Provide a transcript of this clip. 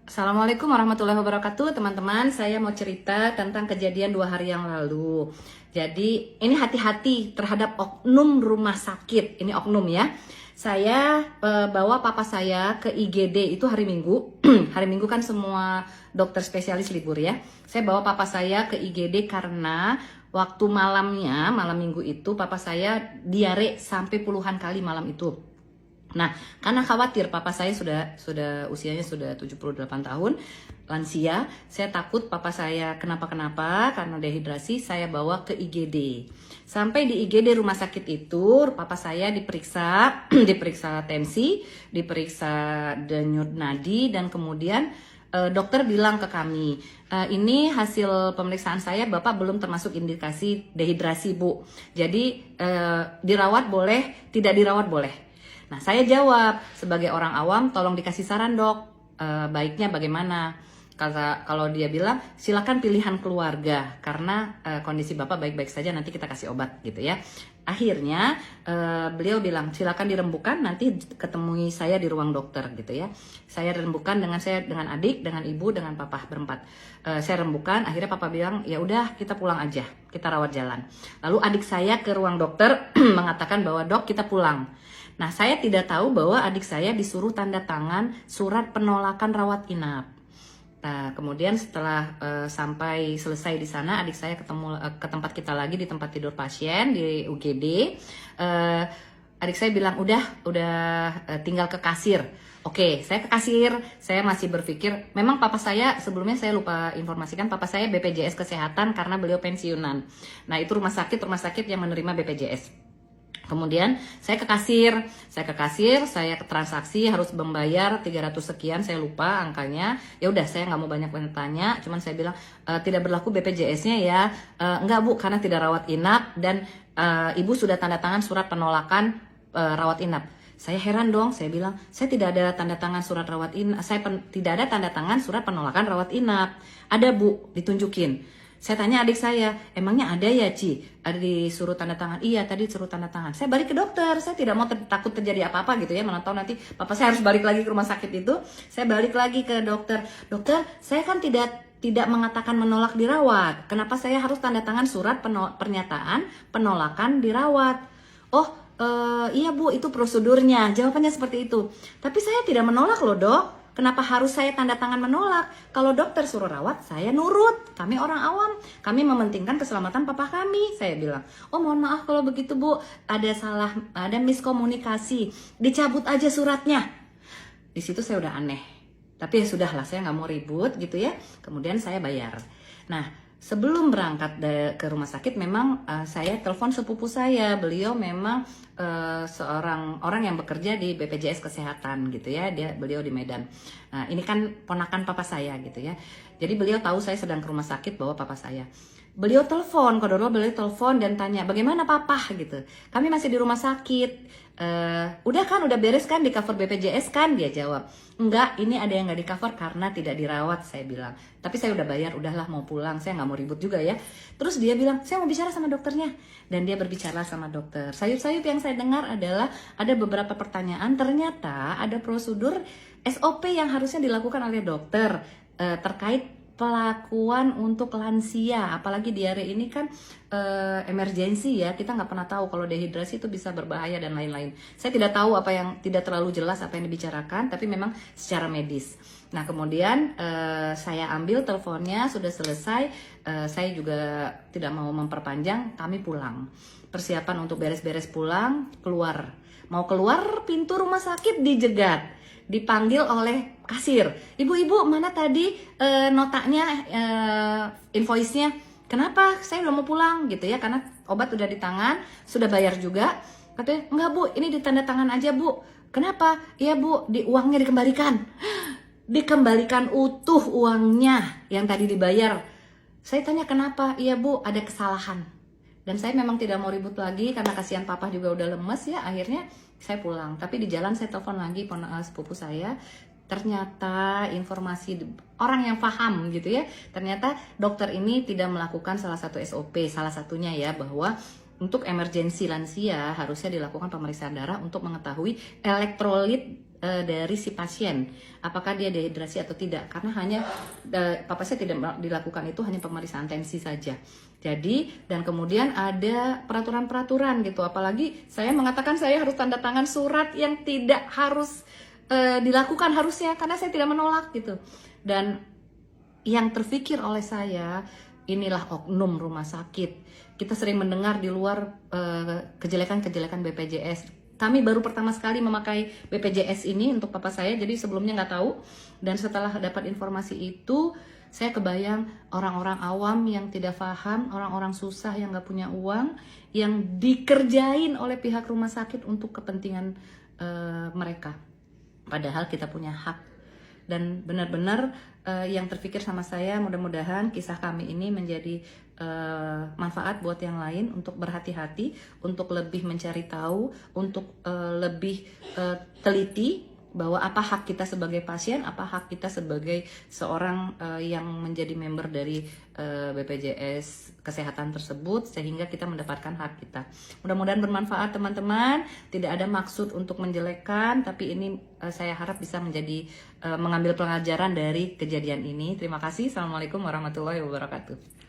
Assalamualaikum warahmatullahi wabarakatuh, teman-teman. Saya mau cerita tentang kejadian 2 hari yang lalu. Jadi ini hati-hati terhadap oknum rumah sakit. Ini oknum ya. Saya bawa papa saya ke IGD itu hari Minggu. Hari Minggu kan semua dokter spesialis libur ya. Saya bawa papa saya ke IGD karena waktu malamnya, malam Minggu itu papa saya diare sampai puluhan kali malam itu. Nah, karena khawatir papa saya sudah usianya sudah 78 tahun, lansia, saya takut papa saya kenapa-kenapa karena dehidrasi, saya bawa ke IGD. Sampai di IGD rumah sakit itu, papa saya diperiksa, diperiksa tensi, diperiksa denyut nadi, dan kemudian dokter bilang ke kami, ini hasil pemeriksaan saya, Bapak belum termasuk indikasi dehidrasi, Bu. Jadi dirawat boleh, tidak dirawat boleh. Nah, saya jawab sebagai orang awam, tolong dikasih saran dok, baiknya bagaimana? Kalau dia bilang, silakan pilihan keluarga karena kondisi bapak baik-baik saja, nanti kita kasih obat gitu ya. Akhirnya beliau bilang silakan dirembukan, nanti ketemui saya di ruang dokter gitu ya. Saya rembukan dengan adik, dengan ibu, dengan papa berempat. Saya rembukan, akhirnya papa bilang ya udah kita pulang aja, kita rawat jalan. Lalu adik saya ke ruang dokter mengatakan bahwa dok kita pulang. Nah, saya tidak tahu bahwa adik saya disuruh tanda tangan surat penolakan rawat inap. Nah, kemudian setelah sampai selesai di sana, adik saya ketemu ke tempat kita lagi di tempat tidur pasien di UGD. Adik saya bilang udah tinggal ke kasir. Oke, saya ke kasir. Saya masih berpikir, memang papa saya sebelumnya saya lupa informasikan, papa saya BPJS Kesehatan karena beliau pensiunan. Nah, itu rumah sakit yang menerima BPJS. Kemudian saya ke kasir, saya ke transaksi harus membayar 300 sekian, saya lupa angkanya. Ya udah, saya nggak mau banyak tanya, cuman saya bilang tidak berlaku BPJS-nya ya. Enggak Bu, karena tidak rawat inap dan ibu sudah tanda tangan surat penolakan rawat inap. Saya heran dong, saya bilang saya tidak ada tanda tangan surat rawat inap, tidak ada tanda tangan surat penolakan rawat inap. Ada Bu, ditunjukin. Saya tanya adik saya, emangnya ada ya Ci? Ada disuruh tanda tangan? Iya, tadi disuruh tanda tangan. Saya balik ke dokter, saya tidak mau takut terjadi apa-apa gitu ya. Mana tahu nanti papa saya harus balik lagi ke rumah sakit itu. Saya balik lagi ke dokter. Dokter, saya kan tidak mengatakan menolak dirawat. Kenapa saya harus tanda tangan surat pernyataan penolakan dirawat? Oh, iya Bu, itu prosedurnya. Jawabannya seperti itu. Tapi saya tidak menolak loh dok. Kenapa harus saya tanda tangan menolak? Kalau dokter suruh rawat, saya nurut. Kami orang awam, kami mementingkan keselamatan papa kami. Saya bilang, oh mohon maaf kalau begitu Bu, ada miskomunikasi. Dicabut aja suratnya. Di situ saya udah aneh. Tapi ya sudahlah, saya nggak mau ribut gitu ya. Kemudian saya bayar. Nah, sebelum berangkat ke rumah sakit, memang saya telepon sepupu saya. Beliau memang seorang orang yang bekerja di BPJS Kesehatan gitu ya. Beliau di Medan. Nah, ini kan ponakan papa saya gitu ya. Jadi beliau tahu saya sedang ke rumah sakit bawa papa saya. Beliau telepon, beliau telepon dan tanya bagaimana papa gitu. Kami masih di rumah sakit. Udah beres kan di cover BPJS kan? Dia jawab, enggak, ini ada yang nggak di cover karena tidak dirawat, saya bilang. Tapi saya udah bayar, udahlah mau pulang, saya nggak mau ribut juga ya. Terus dia bilang, saya mau bicara sama dokternya. Dan dia berbicara sama dokter. Sayup-sayup yang saya dengar adalah ada beberapa pertanyaan, ternyata ada prosedur SOP yang harusnya dilakukan oleh dokter terkait pelakuan untuk lansia, apalagi diare ini kan emergensi ya, kita nggak pernah tahu kalau dehidrasi itu bisa berbahaya dan lain-lain. Saya tidak tahu apa yang tidak terlalu jelas apa yang dibicarakan, tapi memang secara medis. Nah kemudian saya ambil teleponnya, sudah selesai, saya juga tidak mau memperpanjang, kami pulang. Persiapan untuk beres-beres pulang, mau keluar pintu rumah sakit dijegat. Dipanggil oleh kasir, ibu-ibu mana tadi notanya, invoice-nya, kenapa saya udah mau pulang gitu ya, karena obat udah di tangan, sudah bayar juga. Katanya enggak Bu, ini ditanda tangan aja Bu. Kenapa? Iya Bu, uangnya dikembalikan utuh uangnya yang tadi dibayar. Saya tanya kenapa? Iya Bu, ada kesalahan. Dan saya memang tidak mau ribut lagi karena kasihan papa juga udah lemes ya. Akhirnya saya pulang. Tapi di jalan saya telepon lagi sepupu saya. Ternyata informasi orang yang paham gitu ya. Ternyata dokter ini tidak melakukan salah satu SOP. Salah satunya ya bahwa untuk emergensi lansia harusnya dilakukan pemeriksaan darah untuk mengetahui elektrolit dari si pasien, apakah dia dehidrasi atau tidak. Karena hanya papa saya tidak dilakukan itu, hanya pemeriksaan tensi saja. Jadi, dan kemudian ada peraturan-peraturan gitu, apalagi saya mengatakan saya harus tanda tangan surat yang tidak harus dilakukan harusnya, karena saya tidak menolak gitu. Dan yang terfikir oleh saya, inilah oknum rumah sakit. Kita sering mendengar di luar kejelekan-kejelekan BPJS. Kami baru pertama sekali memakai BPJS ini untuk papa saya, jadi sebelumnya nggak tahu. Dan setelah dapat informasi itu, saya kebayang orang-orang awam yang tidak paham, orang-orang susah yang nggak punya uang, yang dikerjain oleh pihak rumah sakit untuk kepentingan mereka. Padahal kita punya hak. Dan benar-benar yang terpikir sama saya, mudah-mudahan kisah kami ini menjadi manfaat buat yang lain untuk berhati-hati, untuk lebih mencari tahu, untuk lebih teliti bahwa apa hak kita sebagai pasien, apa hak kita sebagai seorang yang menjadi member dari BPJS kesehatan tersebut, sehingga kita mendapatkan hak kita. Mudah-mudahan bermanfaat teman-teman, tidak ada maksud untuk menjelekkan, tapi ini saya harap bisa menjadi mengambil pelajaran dari kejadian ini. Terima kasih. Assalamualaikum warahmatullahi wabarakatuh.